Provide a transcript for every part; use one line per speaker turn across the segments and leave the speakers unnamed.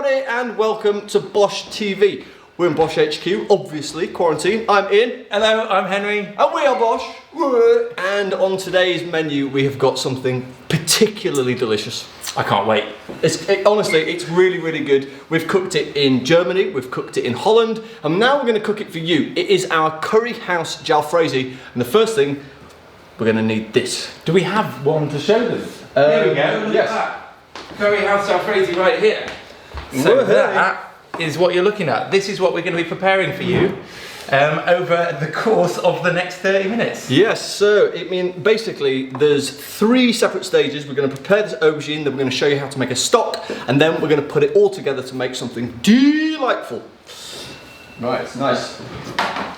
Howdy and welcome to Bosh TV. We're in Bosh HQ, obviously, quarantine. I'm Ian.
Hello, I'm Henry.
And we are Bosh. And on today's menu we have got something particularly delicious.
I can't wait.
Honestly, it's really, really good. We've cooked it in Germany, we've cooked it in Holland, and now we're going to cook it for you. It is our curry house Jalfrezi, and the first thing, we're going to need this.
Do we have one to show them? Here we go, look at that. Curry house Jalfrezi right here. So that is what you're looking at. This is what we're going to be preparing for you over the course of the next 30 minutes.
Yes, so basically there's 3 separate stages. We're going to prepare this aubergine, then we're going to show you how to make a stock, and then we're going to put it all together to make something delightful. Right, nice.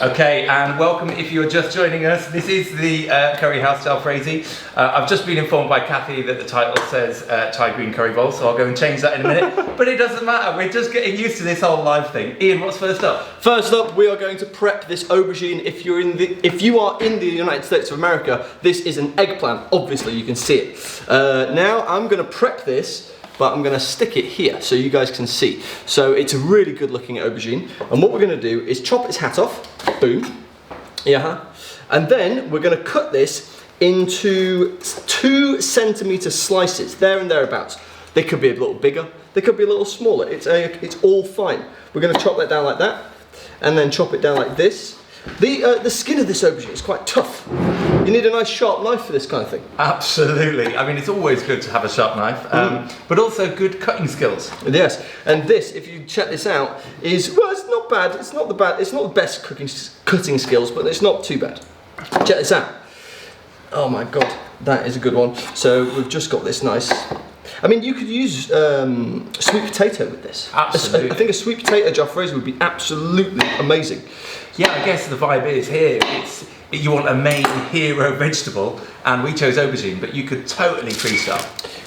Okay, and welcome if you're just joining us. This is the Curry House Jalfrezi. I've just been informed by Kathy that the title says Thai green curry bowl, so I'll go and change that in a minute. But it doesn't matter, we're just getting used to this whole live thing. Ian, what's first up?
First up, we are going to prep this aubergine. If you are in the United States of America, this is an eggplant. Obviously, you can see it. Now, I'm going to prep this, but I'm going to stick it here so you guys can see. So it's a really good looking aubergine. And what we're going to do is chop its hat off. Boom. Yeah. And then we're going to cut this into 2 centimetre slices, there and thereabouts. They could be a little bigger, they could be a little smaller. It's all fine. We're going to chop that down like that, and then chop it down like this. The skin of this aubergine is quite tough. You need a nice sharp knife for this kind of thing.
Absolutely. I mean, it's always good to have a sharp knife, but also good cutting skills.
Yes, and this, if you check this out, is, well, it's not bad. It's not the best cutting skills, but it's not too bad. Check this out. Oh my god, that is a good one. So we've just got this nice. I mean, you could use sweet potato with this.
Absolutely.
I think a sweet potato Jalfrezi would be absolutely amazing.
Yeah, I guess the vibe is here, you want a main hero vegetable, and we chose aubergine, but you could totally freestyle.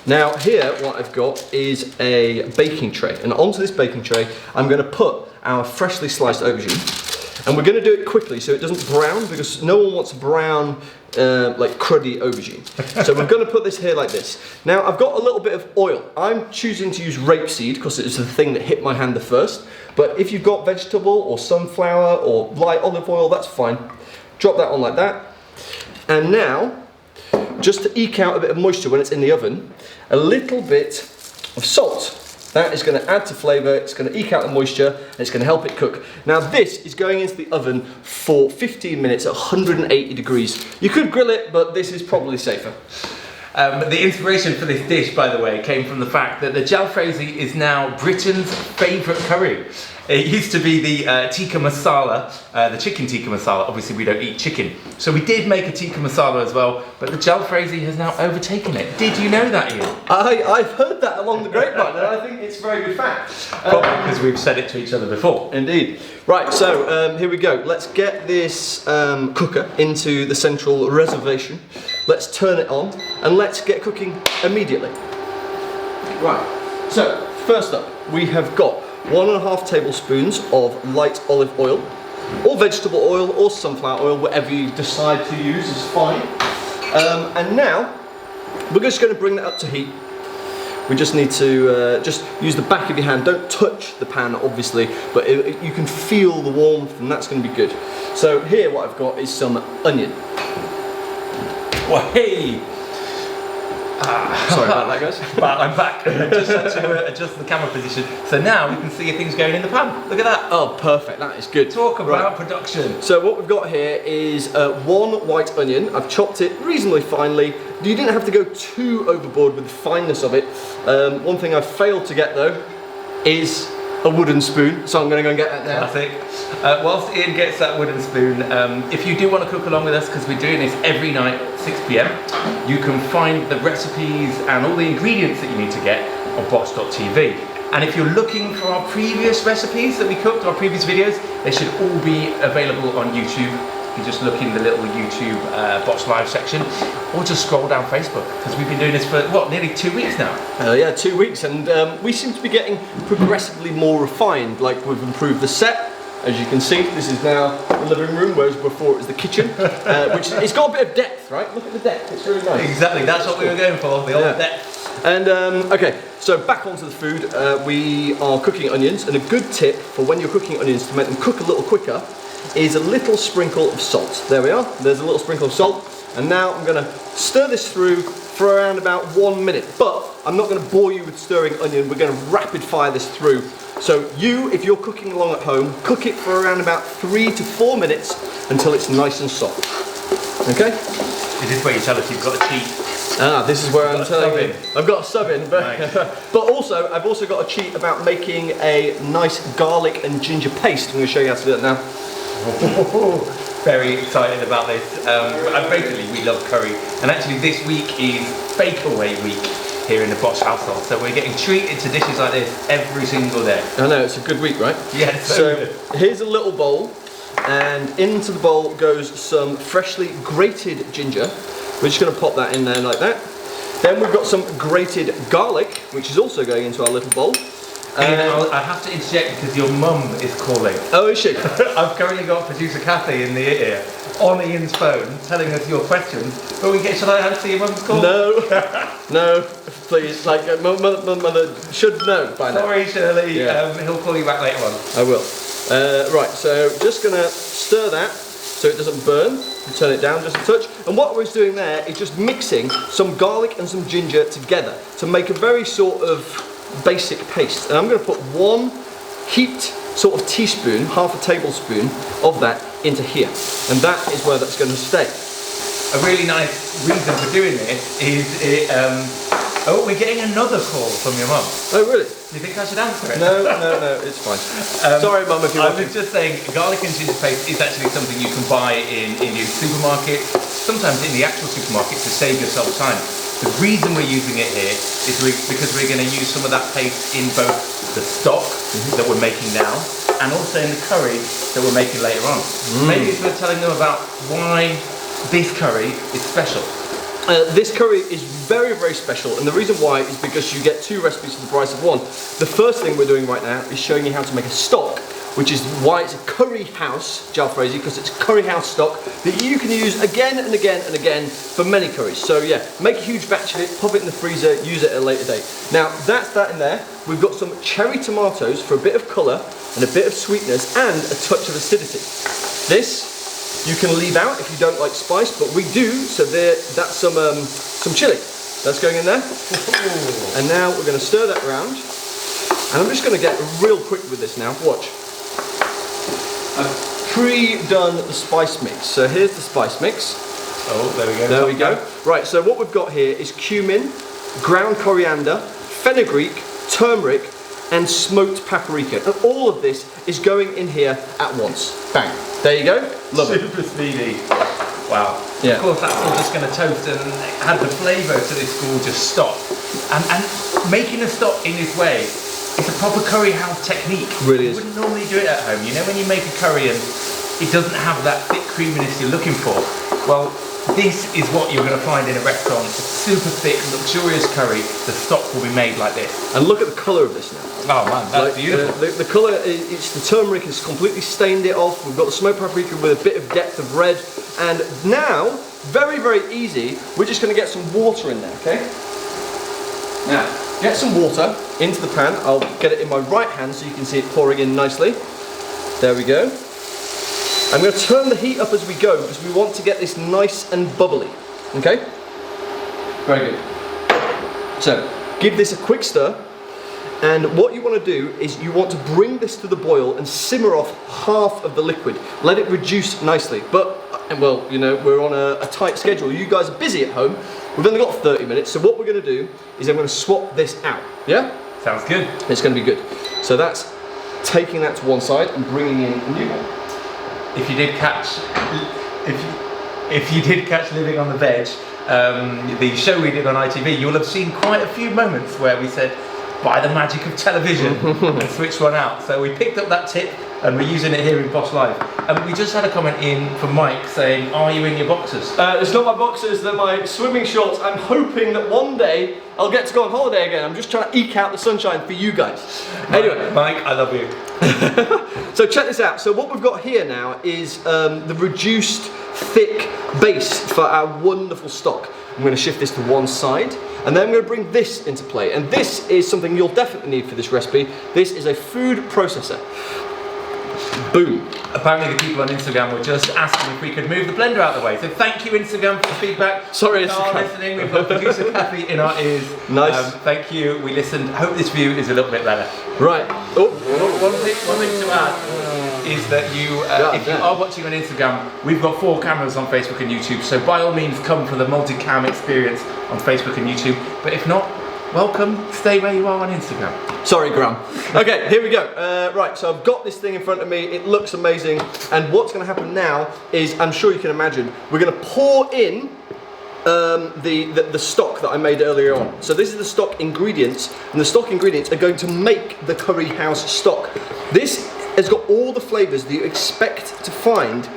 Now here, what I've got is a baking tray, and onto this baking tray, I'm going to put our freshly sliced aubergine, and we're going to do it quickly so it doesn't brown, because no one wants brown, like cruddy aubergine. So we're going to put this here like this. Now I've got a little bit of oil. I'm choosing to use rapeseed because it's the thing that hit my hand the first, but if you've got vegetable or sunflower or light olive oil, that's fine. Drop that on like that. And now, just to eke out a bit of moisture when it's in the oven, a little bit of salt. That is going to add to flavour, it's going to eke out the moisture, and it's going to help it cook. Now this is going into the oven for 15 minutes at 180 degrees. You could grill it, but this is probably safer.
The inspiration for this dish, by the way, came from the fact that the Jalfrezi is now Britain's favourite curry. It used to be the tikka masala, the chicken tikka masala. Obviously we don't eat chicken. So we did make a tikka masala as well, but the Jalfrezi has now overtaken it. Did you know that, Ian?
I've heard that along the grapevine, and I think it's a very good fact.
Probably because we've said it to each other before.
Indeed. Right, so here we go. Let's get this cooker into the central reservation. Let's turn it on, and let's get cooking immediately. Right, so first up, we have got 1.5 tablespoons of light olive oil, or vegetable oil, or sunflower oil, whatever you decide to use is fine. And now, we're just going to bring that up to heat. We just need to just use the back of your hand. Don't touch the pan, obviously, but you can feel the warmth, and that's going to be good. So here, what I've got is some onion.
Well, hey!
Sorry about that, guys.
But I'm back. I just had to adjust the camera position. So now we can see things going in the pan. Look at that.
Oh, perfect. That is good.
Talk about production.
So what we've got here is 1 white onion. I've chopped it reasonably finely. You didn't have to go too overboard with the fineness of it. One thing I've failed to get, though, is a wooden spoon. So I'm going to go and get that now.
Classic. Whilst Ian gets that wooden spoon, if you do want to cook along with us, because we're doing this every night at 6 PM, you can find the recipes and all the ingredients that you need to get on bosh.tv. And if you're looking for our previous recipes that we cooked, our previous videos, they should all be available on YouTube. You just look in the little YouTube Bosh Live section, or just scroll down Facebook, because we've been doing this for, what, nearly 2 weeks now?
Yeah, 2 weeks, and we seem to be getting progressively more refined. Like, we've improved the set. As you can see, this is now the living room, whereas before it was the kitchen, which it's got a bit of depth, right? Look at the depth, it's really nice.
Exactly, that's what we were going for, the old depth.
And okay, so back onto the food. We are cooking onions, and a good tip for when you're cooking onions to make them cook a little quicker is a little sprinkle of salt. There we are, there's a little sprinkle of salt. And now I'm gonna stir this through for around about 1 minute. But I'm not gonna bore you with stirring onion, we're gonna rapid fire this through. So you, if you're cooking along at home, cook it for around about 3 to 4 minutes until it's nice and soft. Okay?
This is where you tell us you've got a cheat.
Ah, this is where I'm telling you. I've got a sub in, but,
Nice.
but also, I've also got a cheat about making a nice garlic and ginger paste. I'm going to show you how to do it now.
Very excited about this. Basically, we love curry, and actually this week is Bake Away week here in the Bosch household, so we're getting treated to dishes like this every single day.
I know, it's a good week, right?
Yeah, it's
So
good.
here's a little bowl, and into the bowl goes some freshly grated ginger. We're just going to pop that in there like that. Then we've got some grated garlic, which is also going into our little bowl.
I have to interject because your mum is calling.
Oh, is she?
I've currently got producer Kathy in the ear on Ian's phone telling us your questions. But shall I answer your mum's call?
No, no, please. Like, mother should know by now.
Sorry, Shirley.
Yeah.
He'll call you back later on.
I will. Right, so just gonna stir that so it doesn't burn. Turn it down just a touch. And what we're doing there is just mixing some garlic and some ginger together to make a very sort of basic paste. And I'm going to put 1 heaped sort of teaspoon, half a tablespoon of that into here. And that is where that's going to stay.
A really nice reason for doing this is oh, we're getting another call from your mum.
Oh, really?
Do you think I should answer it?
No, it's fine. Sorry, Mum, if you want
I was just saying, garlic and ginger paste is actually something you can buy in Indian supermarkets, sometimes in the actual supermarket to save yourself time. The reason we're using it here is because we're going to use some of that paste in both the stock that we're making now and also in the curry that we're making later on. Maybe it's worth telling them about why this curry is special.
This curry is very, very special, and the reason why is because you get 2 recipes for the price of 1. The first thing we're doing right now is showing you how to make a stock, which is why it's a curry house Jalfrezi, because it's curry house stock that you can use again and again and again for many curries. So yeah, make a huge batch of it, pop it in the freezer, use it at a later date. Now that's that in there. We've got some cherry tomatoes for a bit of colour and a bit of sweetness and a touch of acidity. This you can leave out if you don't like spice, but we do, so that's some chilli. That's going in there. And now we're going to stir that around. And I'm just going to get real quick with this now. Watch. I've pre-done the spice mix. So here's the spice mix.
Oh, there we go.
There we go. Right, so what we've got here is cumin, ground coriander, fenugreek, turmeric, and smoked paprika. And all of this is going in here at once. Bang. There you go. Love it.
Super speedy. Wow.
Yeah.
Of course, that's all just going to toast and add the flavour to this gorgeous stock. And making a stock in this way, it's a proper curry house technique.
Really is.
You wouldn't normally do it at home. You know when you make a curry and it doesn't have that thick creaminess you're looking for? Well, this is what you're going to find in a restaurant. A super thick, luxurious curry. The stock will be made like this.
And look at the colour of this now.
Oh man, that's beautiful.
The colour, it's the turmeric has completely stained it off. We've got the smoked paprika with a bit of depth of red. And now, very, very easy, we're just going to get some water in there, okay? Now, get some water into the pan. I'll get it in my right hand so you can see it pouring in nicely. There we go. I'm going to turn the heat up as we go because we want to get this nice and bubbly, okay? Very good. So, give this a quick stir. And what you want to do is you want to bring this to the boil and simmer off half of the liquid. Let it reduce nicely. But, well, you know, we're on a tight schedule. You guys are busy at home. We've only got 30 minutes. So what we're going to do is I'm going to swap this out. Yeah?
Sounds good.
It's going to be good. So that's taking that to one side and bringing in a new one.
If you did catch Living on the Veg, the show we did on ITV, you'll have seen quite a few moments where we said, by the magic of television, and switch one out. So we picked up that tip and we're using it here in Bosch Live. And we just had a comment in from Mike saying, are you in your boxers?
It's not my boxers, they're my swimming shorts. I'm hoping that one day I'll get to go on holiday again. I'm just trying to eke out the sunshine for you guys. Anyway.
Mike, I love you.
So check this out. So what we've got here now is the reduced thick base for our wonderful stock. I'm going to shift this to one side. And then I'm going to bring this into play. And this is something you'll definitely need for this recipe. This is a food processor. Boom.
Apparently the people on Instagram were just asking if we could move the blender out of the way. So thank you, Instagram, for the feedback.
Sorry,
we are listening. We've got producer Kathy in our ears.
Nice.
Thank you. We listened. Hope this view is a little bit better.
Right. Oh.
One thing to add is that if you are watching on Instagram, we've got 4 cameras on Facebook and YouTube. So by all means, come for the multi-cam experience on Facebook and YouTube. But if not, welcome. Stay where you are on Instagram.
Sorry, Graham. Okay, here we go. Right, so I've got this thing in front of me. It looks amazing. And what's going to happen now is, I'm sure you can imagine, we're going to pour in the stock that I made earlier on. So this is the stock ingredients, and the stock ingredients are going to make the curry house stock. This has got all the flavours that you expect to find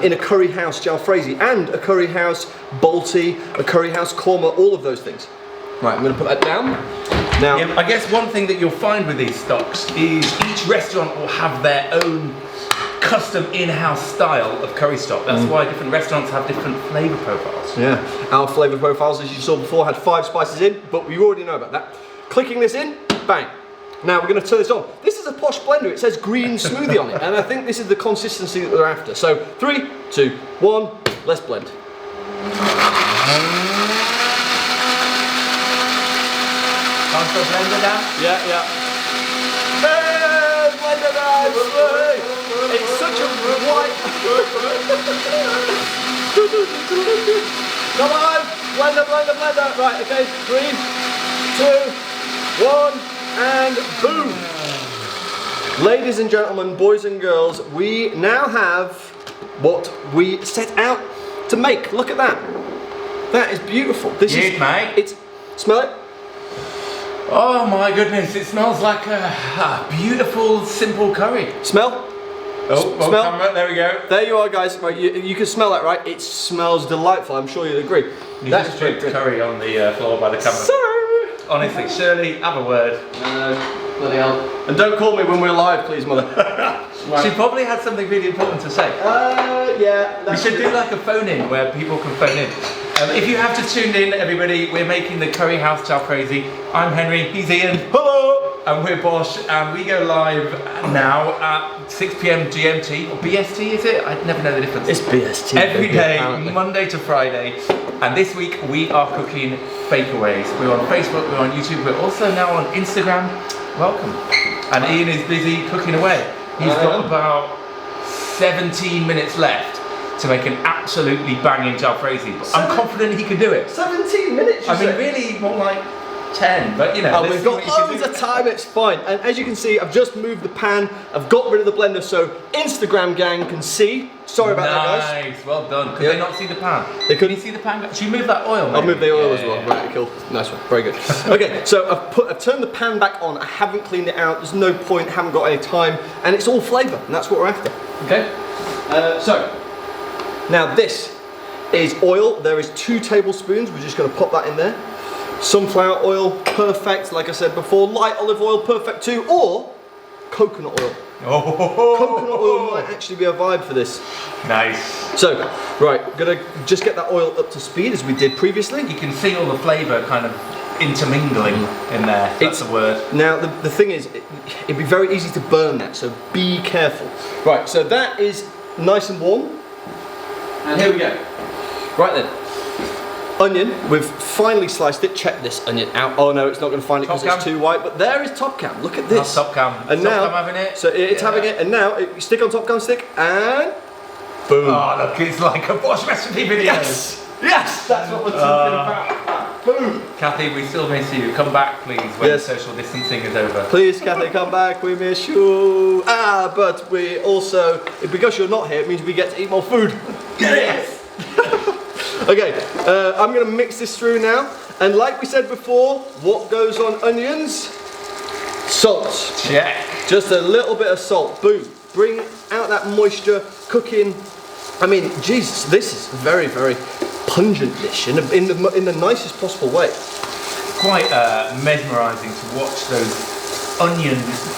in a curry house jalfrezi, and a curry house balti, a curry house korma, all of those things. Right, I'm going to put that down. Now,
I guess one thing that you'll find with these stocks is each restaurant will have their own custom in-house style of curry stock. That's why different restaurants have different flavour profiles.
Yeah, our flavour profiles, as you saw before, had 5 spices in, but we already know about that. Clicking this in, bang. Now we're going to turn this on. This is a posh blender. It says green smoothie on it, and I think this is the consistency that we're after. So 3, 2, 1, let's blend.
Blender down?
Yeah. Hey, blender down! It's such a white. Come on, blender. Right, okay, 3, 2, 1, and boom! Ladies and gentlemen, boys and girls, we now have what we set out to make. Look at that. That is beautiful. This is,
mate.
Smell it.
Oh my goodness, it smells like a beautiful, simple curry.
Smell?
Smell? Camera, there we go.
There you are, guys. Right, you can smell that, right? It smells delightful. I'm sure you'll agree.
That's just dripped curry on the floor by the camera.
Sorry.
Honestly, Shirley, have a word.
Bloody hell. And don't call me when we're live, please, mother.
Right. She probably had something really important to say.
Yeah.
We should do like a phone-in where people can phone in. If you have to tune in, everybody, we're making the Curry House Jalfrezi. I'm Henry, he's Ian.
Hello!
And we're Bosh, and we go live now at 6 PM GMT, or BST is it? I never know the difference.
It's BST.
Every day,
apparently.
Monday to Friday. And this week, we are cooking fakeaways. We're on Facebook, we're on YouTube, we're also now on Instagram. Welcome. And Ian is busy cooking away. He's got about 17 minutes left to make an absolutely banging jalfrezi. I'm confident he can do it.
17 minutes,
I mean, really, more like 10, but you know.
We've got loads of time, it's fine. And as you can see, I've just moved the pan, I've got rid of the blender so Instagram gang can see. Sorry about that, guys.
Nice, well done. Could they not see the pan?
They couldn't.
Can you see the pan? Should you move that oil, maybe?
I'll move the oil as well. Right, cool. Nice one, very good. Okay, so I've turned the pan back on, I haven't cleaned it out, there's no point, haven't got any time, and it's all flavour, and that's what we're after. Okay? So, now this is oil. There is 2 tablespoons. We're just going to pop that in there. Sunflower oil, perfect. Like I said before, light olive oil, perfect too. Or coconut oil.
Oh.
Coconut oil might actually be a vibe for this.
Nice.
So, right, gonna just get that oil up to speed as we did previously.
You can see all the flavour kind of intermingling in there. That's the word.
Now, the thing is, it'd be very easy to burn that, so be careful. Right, so that is nice and warm. And here we go. Right then. Onion, we've finally sliced it. Check this onion out. Oh no, it's not going to find it because it's too white, but there is top cam. Look at this.
Top cam.
And
top
now,
cam having it.
So it's having it, and now you stick on top cam stick, and boom.
Oh look, it's like a Bosh recipe video.
Yes! Yes! That's what we're talking about. Boom!
Kathy, we still miss you. Come back, please, when social distancing is over.
Please, Kathy, come back. We miss you. But we also, because you're not here, it means we get to eat more food.
Yes!
Okay, I'm going to mix this through now. And like we said before, what goes on onions? Salt.
Check.
Just a little bit of salt. Boom. Bring out that moisture, cooking. I mean, Jesus, this is a very, very pungent dish in the nicest possible way.
Quite mesmerising to watch those onion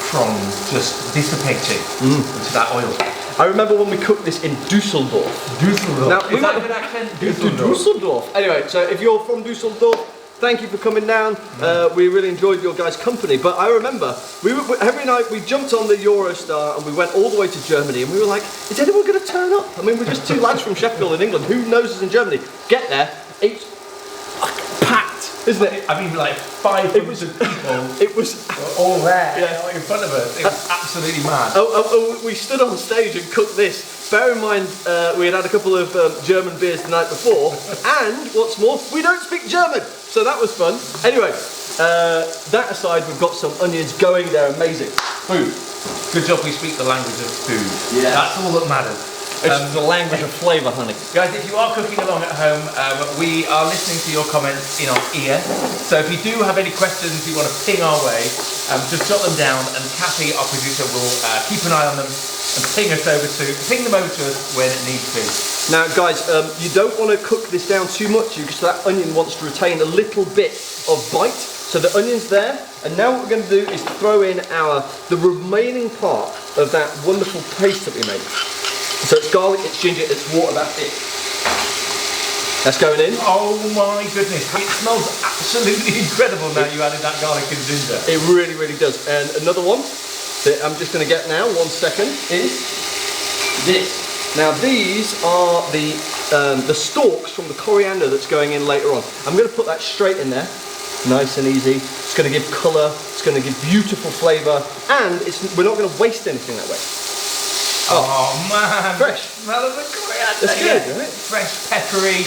fronds just dissipating into that oil.
I remember when we cooked this in Dusseldorf.
Dusseldorf.
Now,
Is that a good accent?
Dusseldorf. Anyway, so if you're from Dusseldorf, thank you for coming down. We really enjoyed your guys' company. But I remember every night we jumped on the Eurostar and we went all the way to Germany and we were like, is anyone going to turn up? I mean, we're just two lads from Sheffield in England. Who knows us in Germany? Get there, it's packed, isn't it?
I mean, like 500 people.
It was
all there,
yeah.
in front of us. It was absolutely mad.
We stood on stage and cooked this. Bear in mind, we had a couple of German beers the night before, and what's more, we don't speak German, so that was fun. Anyway, that aside, we've got some onions going. They're amazing. Food.
Good job we speak the language of food.
Yeah.
That's all that matters.
It's the language of flavour, honey.
Guys, if you are cooking along at home, we are listening to your comments in our ear. So if you do have any questions you want to ping our way, just jot them down, and Kathy, our producer, will keep an eye on them and ping them over to us when it needs to.
Now, guys, you don't want to cook this down too much because that onion wants to retain a little bit of bite. So the onion's there, and now what we're going to do is throw in the remaining part of that wonderful paste that we made. So it's garlic, it's ginger, it's water, that's it. That's going in.
Oh my goodness, it smells absolutely incredible now you added that garlic and ginger.
It really, really does. And another one that I'm just going to get now, 1 second, is this. Now these are the stalks from the coriander that's going in later on. I'm going to put that straight in there, nice and easy. It's going to give colour, it's going to give beautiful flavour, and we're not going to waste anything that way.
Oh man,
fresh.
Smell of the coriander.
That's good, right?
Fresh, peppery.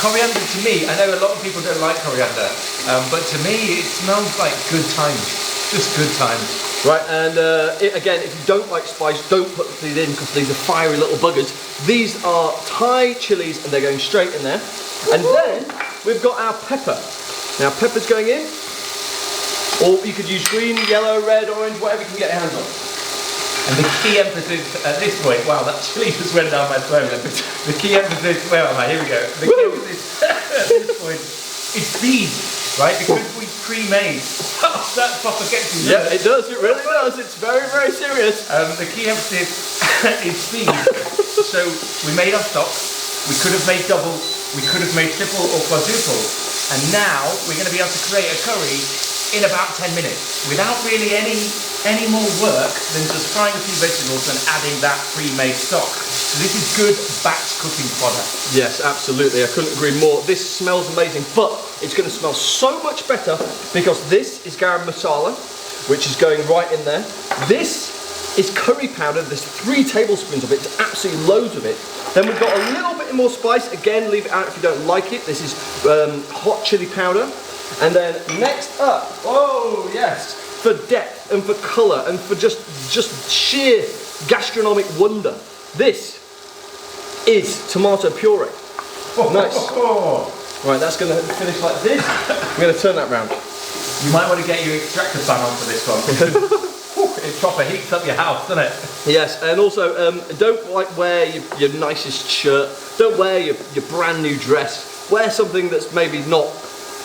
Coriander to me, I know a lot of people don't like coriander, but to me it smells like good times. Just good times.
Right, and again, if you don't like spice, don't put these in because these are fiery little buggers. These are Thai chilies and they're going straight in there. And then we've got our pepper. Now pepper's going in, or you could use green, yellow, red, orange, whatever you can get your hands on.
And the key emphasis at this point, wow, that chili just went down my throat. The key emphasis, where am I? Here we go. The key emphasis at this point is speed, right? Because we pre-made. That proper gets you.
Yeah, it does. It really does. It's very, very serious.
The key emphasis is speed. So we made our stock. We could have made double. We could have made triple or quadruple. And now we're going to be able to create a curry in about 10 minutes without really any more work than just frying a few vegetables and adding that pre-made stock. So this is good batch cooking product.
Yes, absolutely. I couldn't agree more. This smells amazing, but it's going to smell so much better because this is garam masala, which is going right in there. This is curry powder. There's 3 tablespoons of it. It's absolutely loads of it. Then we've got a little bit more spice. Again, leave it out if you don't like it. This is hot chili powder. And then next up, oh yes, for depth and for colour and for just sheer gastronomic wonder, this is tomato puree. Nice. Right, that's going to finish like this. We're going to turn that round.
You might want to get your extractor fan on for this one. It proper heats up your house, doesn't it?
Yes, and also don't wear your nicest shirt. Don't wear your brand new dress. Wear something that's maybe not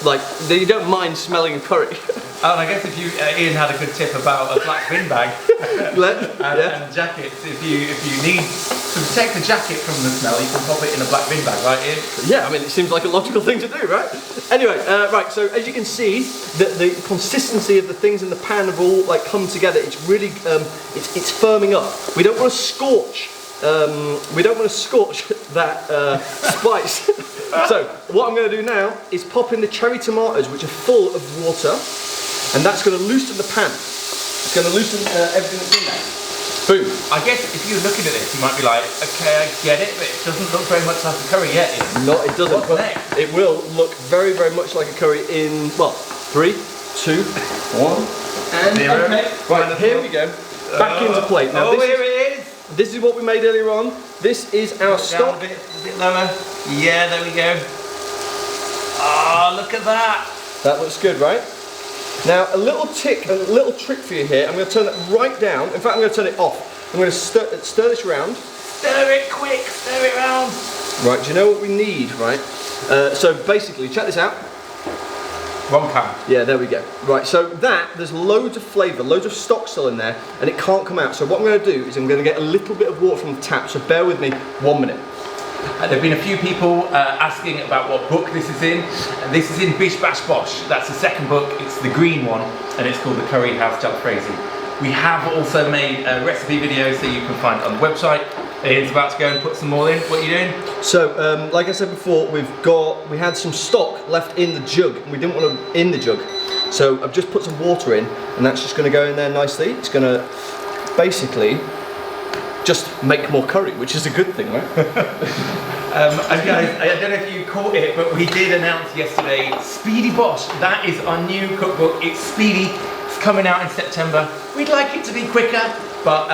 that you don't mind smelling a curry.
Oh, and I guess if Ian had a good tip about a black bin bag and jackets. If you need to protect the jacket from the smell, you can pop it in a black bin bag, right, Ian?
Yeah, I mean, it seems like a logical thing to do, right? Anyway, right. So as you can see, the consistency of the things in the pan have all come together. It's really it's firming up. We don't want to scorch. We don't want to scorch that spice. So what I'm going to do now is pop in the cherry tomatoes, which are full of water, and that's going to loosen the pan. It's going to loosen everything that's in there. Boom.
I guess if you're looking at this, you might be like, okay, I get it, but it doesn't look very much like a curry yet.
No, it doesn't.
What's next?
It will look very, very much like a curry in 3, 2, 1, and okay. Right, here we go. Back into plate. Now,
here it is.
This is what we made earlier on. This is our stock.
A bit lower. Yeah, there we go. Oh, look at that.
That looks good, right? Now, a little trick for you here. I'm going to turn it right down. In fact, I'm going to turn it off. I'm going to stir this round.
Stir it quick, stir it round.
Right, do you know what we need, right? So basically, check this out.
1 can.
Yeah, there we go. Right, so there's loads of flavour, loads of stock still in there, and it can't come out. So what I'm going to do is I'm going to get a little bit of water from the tap, so bear with me 1 minute.
There have been a few people asking about what book this is in. This is in Bish Bash Bosh. That's the second book. It's the green one, and it's called The Curry House Jalfrezi. We have also made a recipe video that you can find on the website. Ian's about to go and put some more in. What are you doing?
So, like I said before, we had some stock left in the jug, and we didn't want to in the jug. So I've just put some water in, and that's just going to go in there nicely. It's going to basically just make more curry, which is a good thing, right?
And guys, I don't know if you caught it, but we did announce yesterday Speedy Bosh. That is our new cookbook. It's Speedy. It's coming out in September. We'd like it to be quicker, but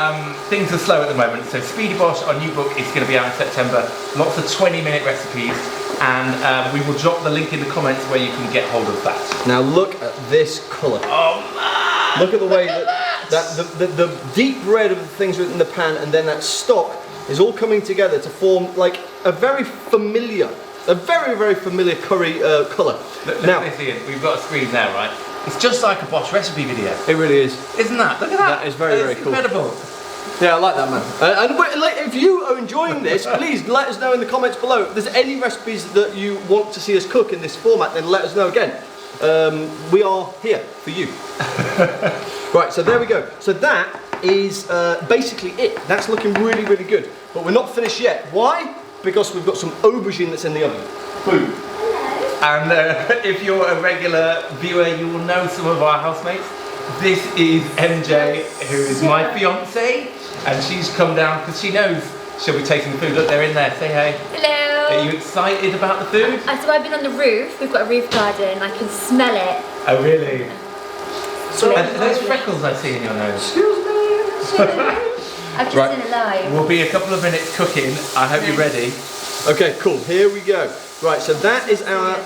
things are slow at the moment. So Speedy Bosh, our new book, is going to be out in September. Lots of 20-minute recipes, and we will drop the link in the comments where you can get hold of that.
Now look at this colour.
Oh man!
Look at the way that the deep red of the things in the pan, and then that stock is all coming together to form like a very familiar curry colour.
Look at this, Ian. We've got a screen there, right? It's just like a Bosh recipe video.
It really is.
Isn't that? Look at that.
That is very cool.
Incredible.
Yeah, I like that, man. If you are enjoying this, please let us know in the comments below. If there's any recipes that you want to see us cook in this format, then let us know again. We are here for you. Right, so there we go. So that is basically it. That's looking really, really good. But we're not finished yet. Why? Because we've got some aubergine that's in the oven. Boom.
And if you're a regular viewer, you will know some of our housemates. This is MJ, who is my fiance, and she's come down because she knows she'll be tasting the food. Look, they're in there. Say hey.
Hello.
Are you excited about the food?
So I've been on the roof. We've got a roof garden. I can smell it.
Oh, really?
So
those freckles I see in your nose.
Excuse me. I've just seen it live.
We'll be a couple of minutes cooking. I hope you're ready.
Okay, cool. Here we go. Right, so that is our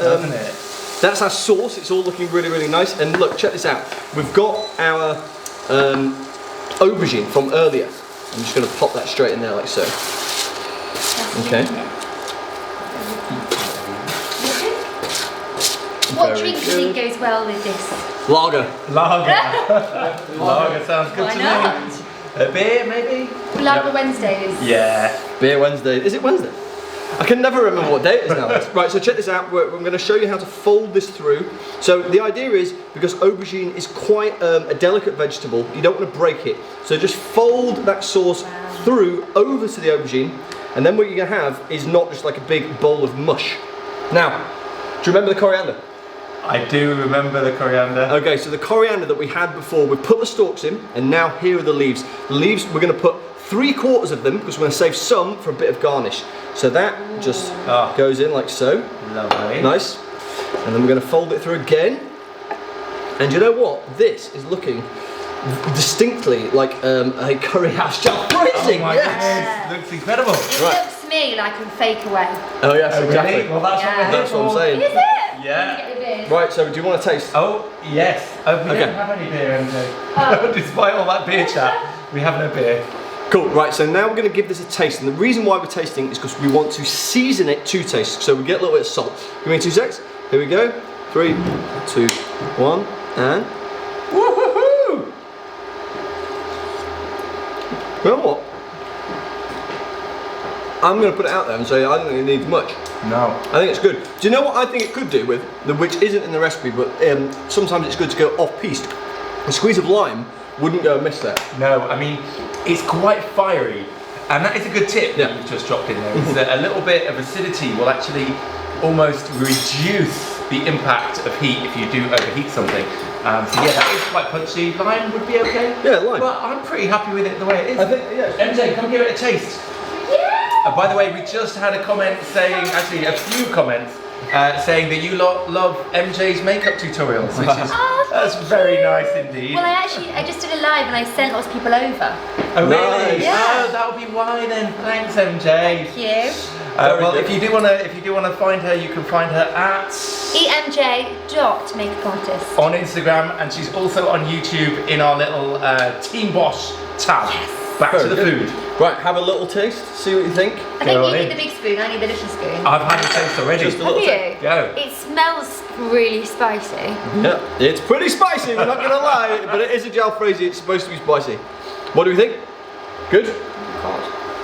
that's our sauce. It's all looking really, really nice. And look, check this out. We've got our aubergine from earlier. I'm just going to pop that straight in there like so. Okay.
What drink do you think goes well with this?
Lager.
Lager. Lager sounds good
Why
to
not?
me. A beer, maybe?
Lager Wednesdays.
Yeah.
Beer Wednesday. Is it Wednesday? I can never remember what day it is now. Right, so check this out. I'm going to show you how to fold this through. So the idea is, because aubergine is quite a delicate vegetable, you don't want to break it. So just fold that sauce through over to the aubergine, and then what you're going to have is not just like a big bowl of mush. Now, do you remember the coriander?
I do remember the coriander.
Okay, so the coriander that we had before, we put the stalks in, and now here are the leaves. The leaves, we're going to put 3/4 of them, because we're going to save some for a bit of garnish. So that just goes in like so.
Lovely.
Nice. And then we're going to fold it through again. And you know what? This is looking distinctly like a curry house Jalfrezi.
Oh my goodness, looks incredible.
It looks to me like I'm fake away.
Oh yes,
Oh,
exactly.
really? Well, that's what we're here
That's what I'm
for.
saying.
Is it?
Yeah.
Let me get the beer.
Right, so do you want to taste?
Oh, yes. Oh, we
Okay.
don't have any beer, MJ.
Oh.
Despite all that beer chat, we have no beer.
Cool, right, so now we're going to give this a taste, and the reason why we're tasting is because we want to season it to taste, so we get a little bit of salt. Give me 2 seconds. Here we go. 3, 2, 1, and...
Woohoo!
You know what? I'm going to put it out there and say I don't think it needs much.
No.
I think it's good. Do you know what I think it could do with, which isn't in the recipe, but sometimes it's good to go off-piste. A squeeze of lime wouldn't go amiss there.
No, I mean, it's quite fiery, and that is a good tip that you've just dropped in there. Is that a little bit of acidity will actually almost reduce the impact of heat if you do overheat something. So yeah, that is quite punchy. Lime would be okay.
Yeah, lime.
But I'm pretty happy with it the way it is.
I think, yeah.
MJ, come give it a taste. By the way, we just had a comment saying, actually a few comments, saying that you love MJ's makeup tutorials, which is that's very nice indeed.
Well, I just did a live and I sent lots of people over.
Oh really?
Nice.
Yeah.
Oh, that'll be why then. Thanks, MJ.
Thank you.
Well, if you do wanna find her, you can find her at
EMJ.makeupartist
on Instagram, and she's also on YouTube in our little Team Bosh tab.
Yes.
Back to the food.
Right, have a little taste, see what you think.
I think
Go on
you
in.
need the big spoon, I need the little spoon.
I've had a taste already.
Just a
Have
little
you?
Go.
It smells really spicy.
Yeah, it's pretty spicy, we're not gonna lie, but it is a jalfrezi, it's supposed to be spicy. What do we think? Good?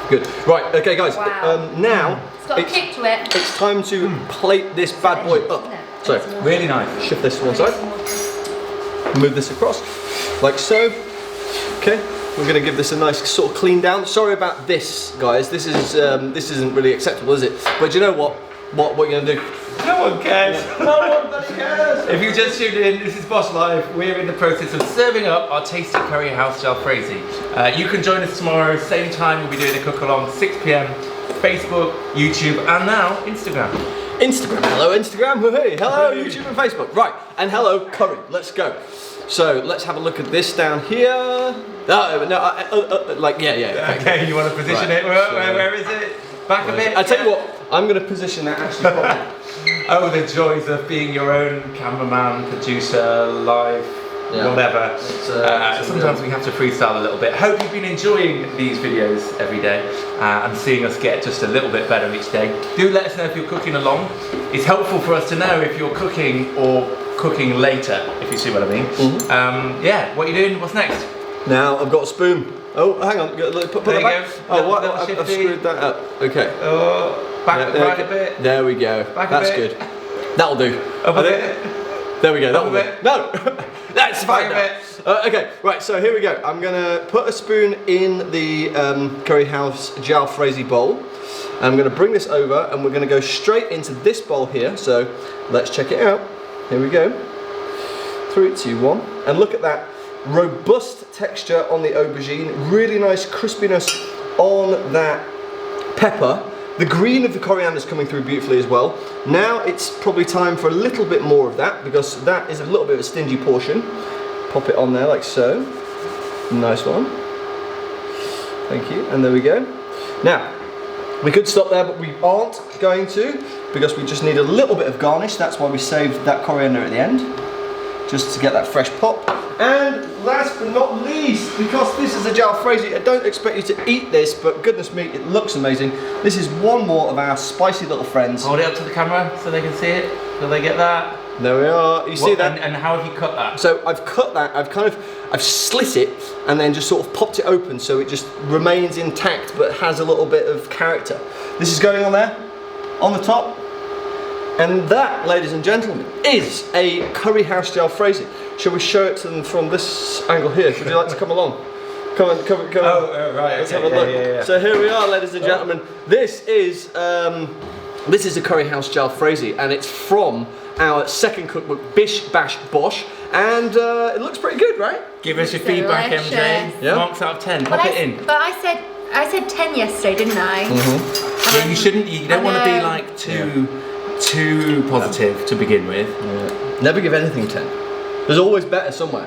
Good. Right, okay guys,
Wow.
now
It's got a kick to it.
it's time to plate this bad boy up. So,
Really nice.
shift this to one side, move this across, like so. Okay, we're gonna give this a nice sort of clean down. Sorry about this, guys, this isn't really acceptable, is it? But you know what? What are you gonna do?
No one cares.
No one bloody cares!
If you just tuned in, this is Bosh Live. We're in the process of serving up our tasty curry house jalfrezi. You can join us tomorrow, same time. We'll be doing a cook along, 6 p.m. Facebook, YouTube, and now Instagram.
Instagram, hello Instagram, hey, hello YouTube and Facebook. Right, and hello curry, let's go. So let's have a look at this down here.
Okay, you want to position it? Where is it? Back a bit?
I tell you what, I'm going to position that actually properly.
Oh, the joys of being your own cameraman, producer, live, whatever. Sometimes we have to freestyle a little bit. Hope you've been enjoying these videos every day and seeing us get just a little bit better each day. Do let us know if you're cooking along. It's helpful for us to know if you're cooking or cooking later, if you see what I mean. Yeah, what are you doing? What's next?
Now I've got a spoon. Oh, hang on, put that back. Oh, what? I've screwed that up. Okay.
Back right a bit.
There we go. That's good. That'll do.
Up a bit.
There we go. That'll do.
bit.
No, that's fine.
Back
Okay, right. So here we go. I'm gonna put a spoon in the curry house jalfrezi bowl. I'm gonna bring this over, and we're gonna go straight into this bowl here. So let's check it out. Here we go. 3, 2, 1, and look at that robust texture on the aubergine. Really nice crispiness on that pepper. The green of the coriander is coming through beautifully as well. Now it's probably time for a little bit more of that, because that is a little bit of a stingy portion. Pop it on there like so. Nice one. Thank you, and there we go. Now, we could stop there, but we aren't going to, because we just need a little bit of garnish. That's why we saved that coriander at the end, just to get that fresh pop. And last but not least, because this is a jalfrezi, I don't expect you to eat this, but goodness me, it looks amazing. This is one more of our spicy little friends.
Hold it up to the camera so they can see it. Will they get that?
There we are. You see that?
And how have you cut that?
So I've cut that. I've slit it and then just sort of popped it open so it just remains intact but has a little bit of character. This is going on there, on the top. And that, ladies and gentlemen, is a curry house jalfrezi. Shall we show it to them from this angle here? Would you like to come along? Come on.
Oh, right.
Let's have a look. Yeah. So here we are, ladies and gentlemen. This is a curry house jalfrezi, and it's from our second cookbook, Bish Bash Bosh, and it looks pretty good, right?
Give us your feedback, MJ.
Yeah.
Marks out of 10. Pop it in.
But I said 10 yesterday, didn't I?
Yeah, you shouldn't. You don't want to be like too positive to begin with.
Yeah. Never give anything 10. There's always better somewhere.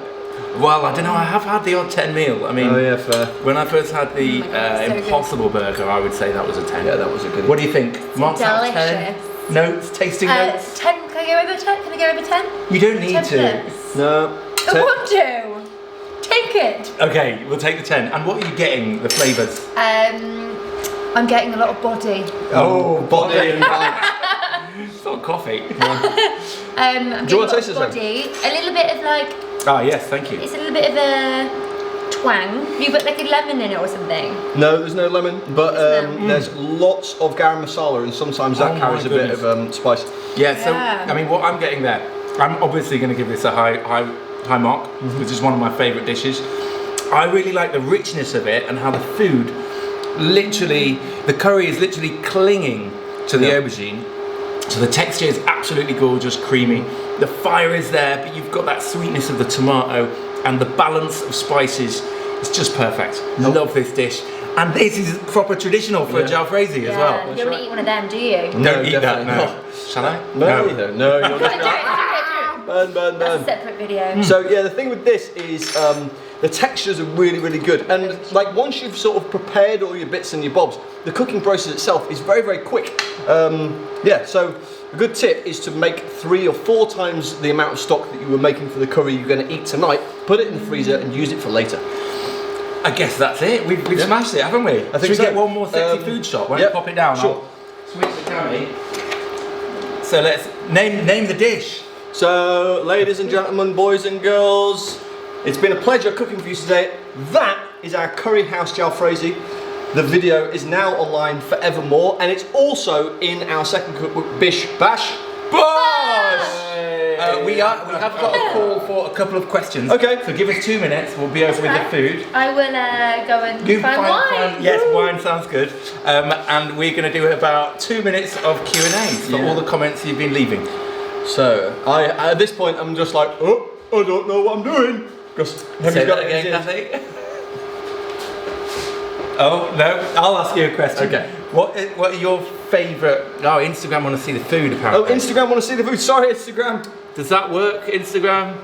Well, I don't know. I have had the odd 10 meal. I mean,
fair.
When I first had the
so
Impossible Burger, I would say that was a 10.
Yeah, that was a good.
What do you think? Marks out of 10.
Delicious.
Notes, tasting notes.
10. Can I go over 10? Can I go over 10?
You don't need
10
to.
minutes.
No.
I want to. Take it.
Okay, we'll take the 10. And what are you getting? The flavours?
I'm getting a lot of body.
Oh,
body and
It's not coffee.
I'm
Do you want to
getting
taste
a
this
lot of body. A little bit of like.
Ah, yes, thank you.
It's a little bit of a twang. Have you put like a lemon in it or something?
No, there's no lemon, but there's lots of garam masala, and sometimes that carries a bit of spice.
Yeah, so I mean, what I'm getting there, I'm obviously going to give this a high mark, which is one of my favourite dishes. I really like the richness of it and how the food, the curry is literally clinging to the aubergine. So the texture is absolutely gorgeous, creamy. The fire is there, but you've got that sweetness of the tomato, and the balance of spices is just perfect. Love this dish. And this is proper traditional for a jalfrezi as well.
You don't want to eat one of them, do you?
Don't eat that, no. Shall I?
No, you're not.
Do it.
Burn.
That's a separate video.
So yeah, the thing with this is the textures are really, really good. And like once you've sort of prepared all your bits and your bobs, the cooking process itself is very, very quick. Yeah, so a good tip is to make 3 or 4 times the amount of stock that you were making for the curry you're going to eat tonight, put it in the freezer and use it for later.
I guess that's it. We've smashed it, haven't we?
I think
Should we
so.
get one more sexy food shot? Why don't you pop it down?
Sure.
I'll switch the camera. So let's name the dish.
So, ladies and gentlemen, boys and girls, it's been a pleasure cooking for you today. That is our curry house jalfrezi. The video is now online forevermore, and it's also in our second cookbook, Bish Bash Bosh.
We have got a call for a couple of questions.
Okay.
So give us 2 minutes. We'll be over with the food.
I will go and find wine.
Yes, wine sounds good. And we're going to do about 2 minutes of Q&A for all the comments you've been leaving.
So, at this point, I'm just like, oh, I don't know what I'm doing.
Say that again, Kathy. Oh, no, I'll ask you a question.
Okay.
What are your favourite... Oh, Instagram want to see the food, apparently.
Oh, Instagram want to see the food. Sorry, Instagram.
Does that work, Instagram?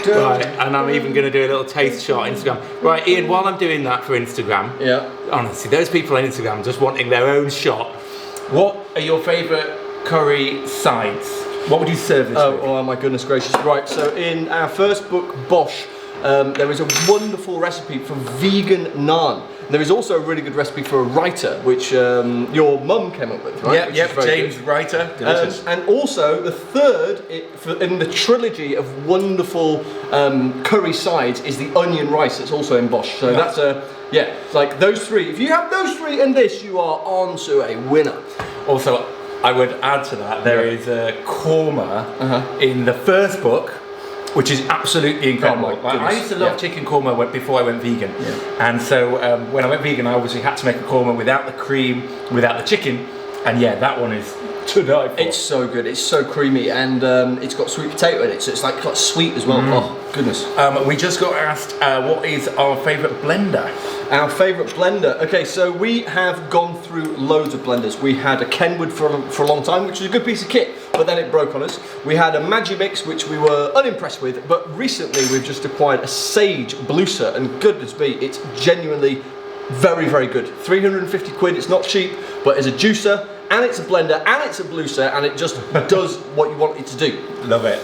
Right, and I'm even going to do a little taste shot on Instagram. Right, Ian, while I'm doing that for Instagram, honestly, those people on Instagram just wanting their own shot. What are your favourite curry sides? What would you serve this with?
Oh my goodness gracious. Right, so in our first book, Bosh, there is a wonderful recipe for vegan naan. There is also a really good recipe for a writer, which your mum came up with, right?
Yep, James Writer, delicious.
And also the third in the trilogy of wonderful curry sides is the onion rice. It's also in Bosh. So that's like those three. If you have those three and this, you are on to a winner.
Also, I would add to that, there is a korma in the first book, which is absolutely incredible.
Oh
I used to love chicken korma before I went vegan. And so when I went vegan, I obviously had to make a korma without the cream, without the chicken. And yeah, that one is to die for.
It's so good, it's so creamy, and it's got sweet potato in it, so it's like sweet as well. Oh, goodness.
We just got asked what is our favourite blender?
Our favourite blender. Okay, so we have gone through loads of blenders. We had a Kenwood for a long time, which was a good piece of kit, but then it broke on us. We had a Magimix, which we were unimpressed with, but recently we've just acquired a Sage Blueser, and goodness me, it's genuinely very, very good. 350 quid, it's not cheap, but it's a juicer, and it's a blender, and it's a blueser, and it just does what you want it to do.
Love it.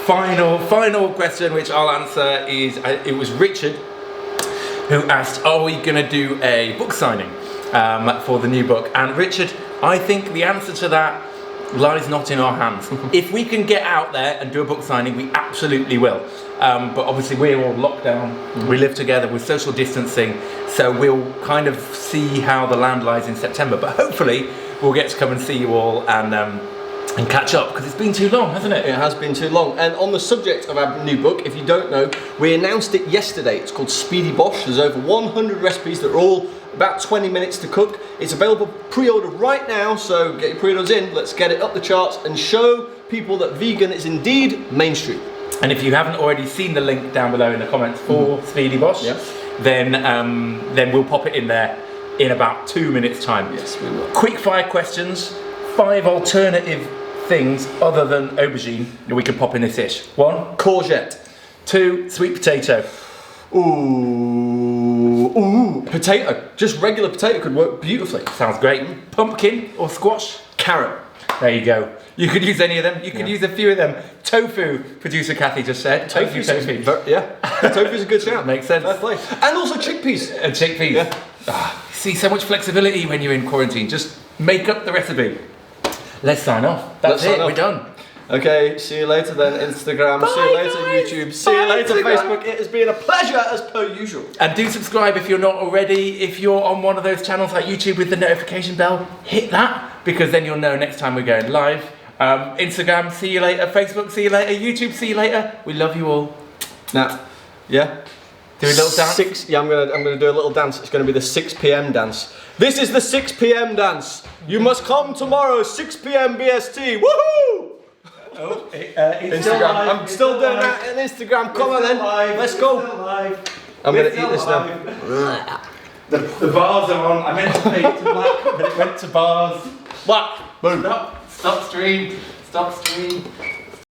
Final question, which I'll answer, is it was Richard who asked, are we going to do a book signing for the new book? And Richard, I think the answer to that lies not in our hands. If we can get out there and do a book signing, we absolutely will. But obviously we're all locked down, we live together with social distancing, so we'll kind of see how the land lies in September. But hopefully we'll get to come and see you all and catch up, because it's been too long, hasn't it?
It has been too long. And on the subject of our new book, if you don't know, we announced it yesterday. It's called Speedy Bosh. There's over 100 recipes that are all about 20 minutes to cook. It's available pre-order right now, so get your pre-orders in. Let's get it up the charts and show people that vegan is indeed mainstream.
And if you haven't already seen the link down below in the comments for Speedy Bosh, then we'll pop it in there in about 2 minutes time.
Yes, we will.
Quick fire questions, 5 alternative things other than aubergine that we can pop in this dish. 1,
courgette.
2, sweet potato.
Ooh, potato. Just regular potato could work beautifully.
Sounds great. Pumpkin or squash?
Carrot.
There you go. You could use any of them. You could use a few of them. Tofu, producer Kathy just said. Tofu.
Tofu's a good shout.
Makes sense.
Fair play. And also chickpeas.
And chickpeas. Yeah. See, so much flexibility when you're in quarantine. Just make up the recipe. Let's sign off. That's it. We're done.
Okay, see you later then, Instagram.
Bye,
see you later,
guys.
YouTube. See you later, Facebook. It has been a pleasure as per usual.
And do subscribe if you're not already. If you're on one of those channels like YouTube with the notification bell, hit that, because then you'll know next time we're going live. Instagram, see you later. Facebook, see you later. YouTube, see you later. We love you all.
Now, yeah?
Do a little dance?
I'm gonna do a little dance. It's gonna be the 6 p.m. dance. This is the 6 p.m. dance. You must come tomorrow, 6 p.m. BST. Woohoo!
Oh,
Instagram. I'm still doing that on Instagram. Come on then. Let's go. I'm gonna eat this now.
The bars are on. I meant to fade to black, but it went to bars.
Black. Boom.
Stop stream. Stop stream.